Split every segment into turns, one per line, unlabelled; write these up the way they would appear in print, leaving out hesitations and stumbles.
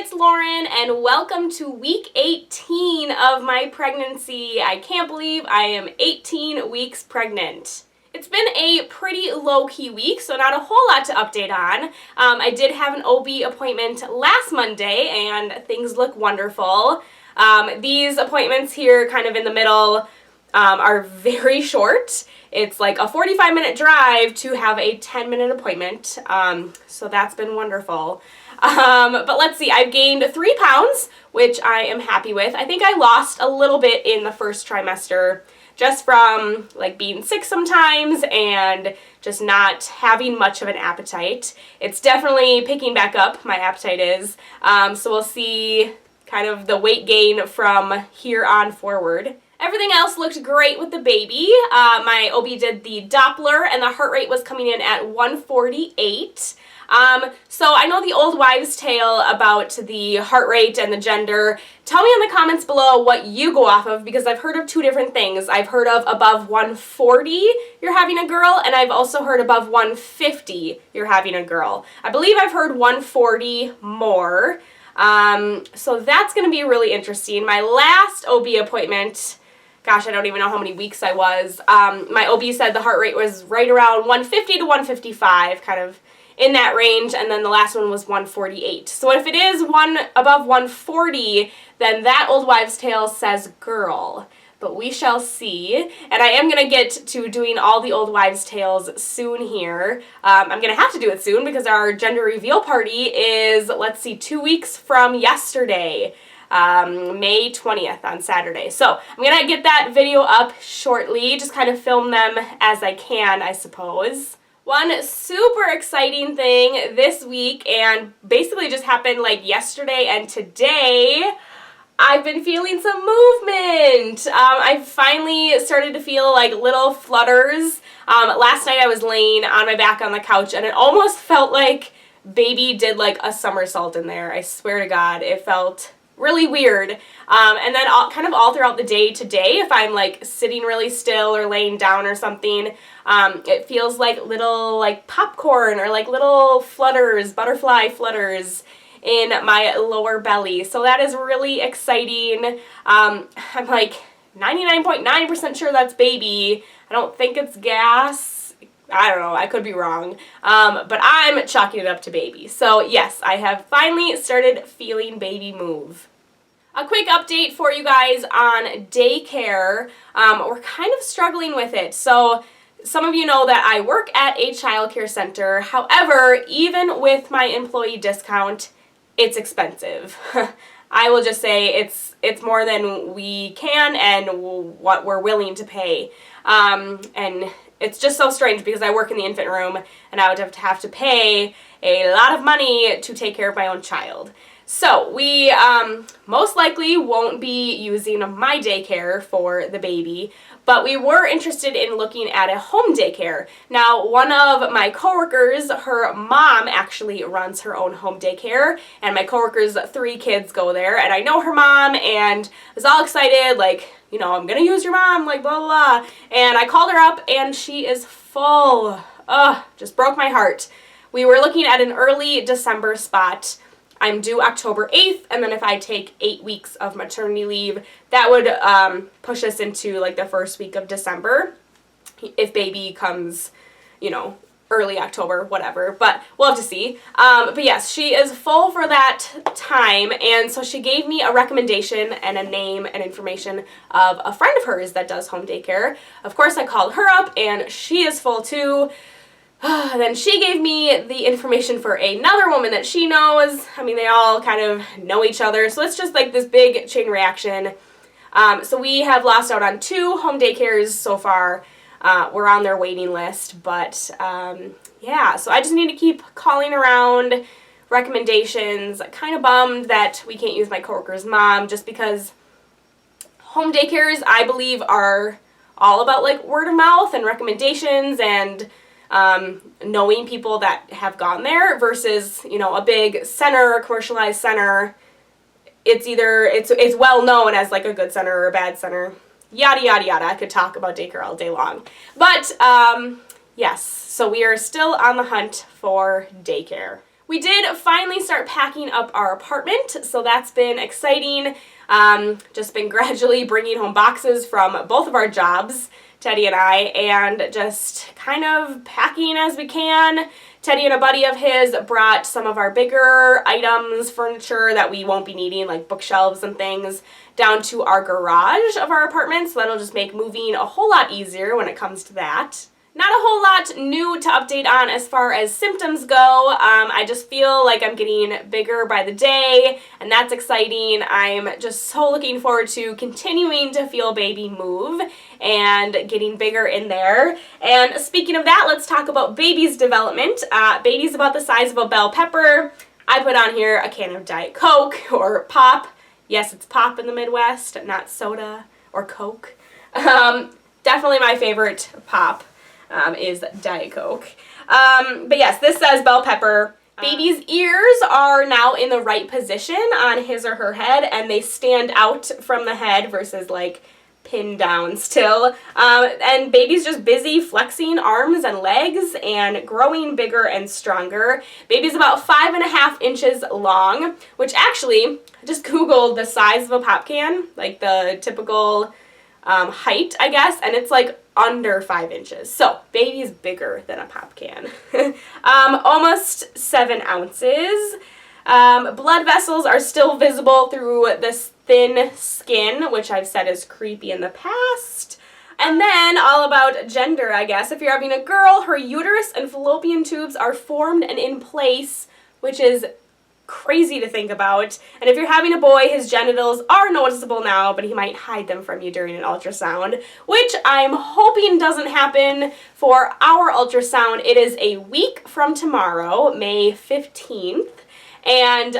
it's Lauren and welcome to week 18 of my pregnancy. I can't believe I am 18 weeks pregnant. It's been a pretty low-key week, so not a whole lot to update on. I did have an OB appointment last Monday and things look wonderful. These appointments here kind of in the middle are very short. It's like a 45-minute drive to have a 10-minute appointment, so that's been wonderful. But let's see, I've gained 3 pounds, which I am happy with. I think I lost a little bit in the first trimester just from like being sick sometimes and just not having much of an appetite. It's definitely picking back up, my appetite is. So we'll see kind of the weight gain from here on forward. Everything else looked great with the baby. My OB did the Doppler and the heart rate was coming in at 148. So I know the old wives' tale about the heart rate and the gender. Tell me in the comments below what you go off of, because I've heard of 2 different things. I've heard of above 140 you're having a girl, and I've also heard above 150 you're having a girl. I believe I've heard 140 more. So that's going to be really interesting. My last OB appointment, gosh, I don't even know how many weeks I was. My OB said the heart rate was right around 150 to 155, kind of in that range, and then the last one was 148. So if it is above 140, then that old wives' tale says girl. But we shall see. And I am going to get to doing all the old wives' tales soon here. I'm going to have to do it soon because our gender reveal party is, let's see, 2 weeks from yesterday. May 20th on Saturday. So I'm going to get that video up shortly, just kind of film them as I can, I suppose. One super exciting thing this week, and basically just happened like yesterday and today, I've been feeling some movement. I finally started to feel like little flutters. Last night I was laying on my back on the couch and it almost felt like baby did like a somersault in there. I swear to God, it felt really weird. And then kind of all throughout the day today, if I'm like sitting really still or laying down or something, it feels like little like popcorn or like little flutters, butterfly flutters in my lower belly. So that is really exciting. I'm like 99.9% sure that's baby. I don't think it's gas. I don't know, I could be wrong, but I'm chalking it up to baby. So yes, I have finally started feeling baby move. A quick update for you guys on daycare. We're kind of struggling with it. So some of you know that I work at a childcare center. However, even with my employee discount, it's expensive. I will just say it's more than we can and what we're willing to pay. And it's just so strange because I work in the infant room and I would have to pay a lot of money to take care of my own child. So we most likely won't be using my daycare for the baby, but we were interested in looking at a home daycare. Now, one of my coworkers, her mom actually runs her own home daycare, and my coworker's 3 kids go there, and I know her mom and was all excited, like, you know, I'm gonna use your mom, like, blah, blah, blah. And I called her up, and she is full. Ugh, just broke my heart. We were looking at an early December spot. I'm due October 8th, and then if I take 8 weeks of maternity leave, that would push us into like the first week of December, if baby comes, you know, early October, whatever, but we'll have to see. But yes, she is full for that time, and so she gave me a recommendation and a name and information of a friend of hers that does home daycare. Of course, I called her up, and she is full too. Then she gave me the information for another woman that she knows. I mean, they all kind of know each other, so it's just like this big chain reaction. So we have lost out on 2 home daycares so far. We're on their waiting list, but yeah, so I just need to keep calling around recommendations. Kind of bummed that we can't use my coworker's mom, just because home daycares, I believe, are all about like word of mouth and recommendations and knowing people that have gone there versus, you know, a big center, commercialized center. It's either, it's well known as like a good center or a bad center. Yada, yada, yada. I could talk about daycare all day long. But, yes, so we are still on the hunt for daycare. We did finally start packing up our apartment, so that's been exciting. Just been gradually bringing home boxes from both of our jobs, Teddy and I, and just kind of packing as we can. Teddy and a buddy of his brought some of our bigger items, furniture that we won't be needing, like bookshelves and things, down to our garage of our apartment, so that'll just make moving a whole lot easier when it comes to that. Not a whole lot new to update on as far as symptoms go. I just feel like I'm getting bigger by the day, and that's exciting. I'm just so looking forward to continuing to feel baby move and getting bigger in there. And speaking of that, let's talk about baby's development. Baby's about the size of a bell pepper. I put on here a can of Diet Coke or pop. Yes, it's pop in the Midwest, not soda or Coke. Definitely my favorite pop. Is Diet Coke. But yes, this says bell pepper. Baby's ears are now in the right position on his or her head, and they stand out from the head versus like pinned down still. And baby's just busy flexing arms and legs and growing bigger and stronger. Baby's about 5.5 inches long, which actually, I just Googled the size of a pop can, like the typical height, I guess, and it's like under 5 inches. So baby's bigger than a pop can. Almost 7 ounces. Blood vessels are still visible through this thin skin, which I've said is creepy in the past. And then all about gender, I guess. If you're having a girl, her uterus and fallopian tubes are formed and in place, which is crazy to think about. And if you're having a boy, his genitals are noticeable now, but he might hide them from you during an ultrasound, which I'm hoping doesn't happen for our ultrasound. It is a week from tomorrow, May 15th. And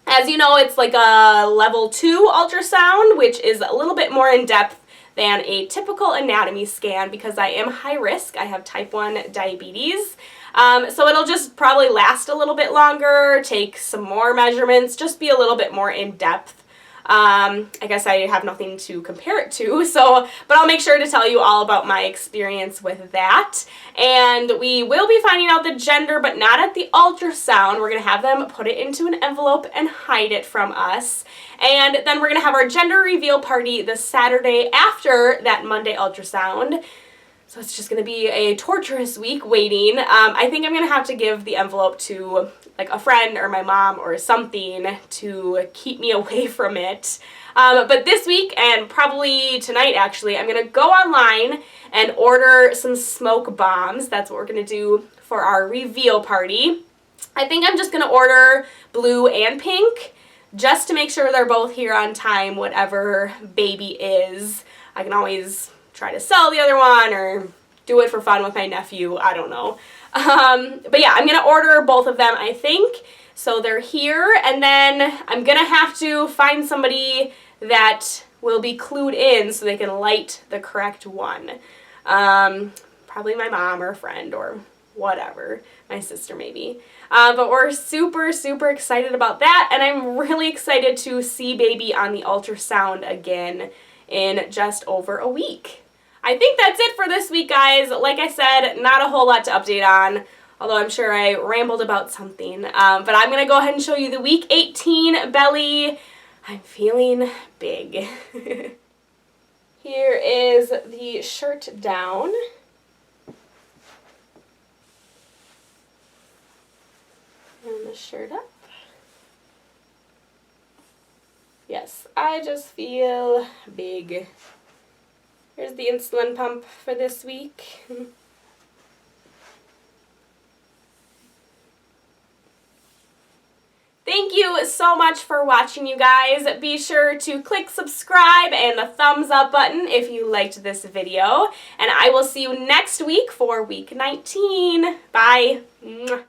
as you know, it's like a level 2 ultrasound, which is a little bit more in depth than a typical anatomy scan because I am high risk. I have type 1 diabetes. So it'll just probably last a little bit longer, take some more measurements, just be a little bit more in depth. I guess I have nothing to compare it to, but I'll make sure to tell you all about my experience with that. And we will be finding out the gender, but not at the ultrasound. We're going to have them put it into an envelope and hide it from us. And then we're going to have our gender reveal party the Saturday after that Monday ultrasound. So it's just going to be a torturous week waiting. I think I'm going to have to give the envelope to like a friend or my mom or something to keep me away from it. But this week, and probably tonight actually, I'm going to go online and order some smoke bombs. That's what we're going to do for our reveal party. I think I'm just going to order blue and pink just to make sure they're both here on time, whatever baby is. I can always try to sell the other one or do it for fun with my nephew. I don't know. But yeah, I'm going to order both of them, I think. So they're here, and then I'm going to have to find somebody that will be clued in so they can light the correct one. Probably my mom or a friend or whatever. My sister maybe. But we're super, super excited about that, and I'm really excited to see baby on the ultrasound again in just over a week. I think that's it for this week, guys. Like I said, not a whole lot to update on, although I'm sure I rambled about something. But I'm going to go ahead and show you the week 18 belly. I'm feeling big. Here is the shirt down. And the shirt up. Yes, I just feel big. Here's the insulin pump for this week. Thank you so much for watching, you guys. Be sure to click subscribe and the thumbs up button if you liked this video. And I will see you next week for week 19. Bye. Mwah.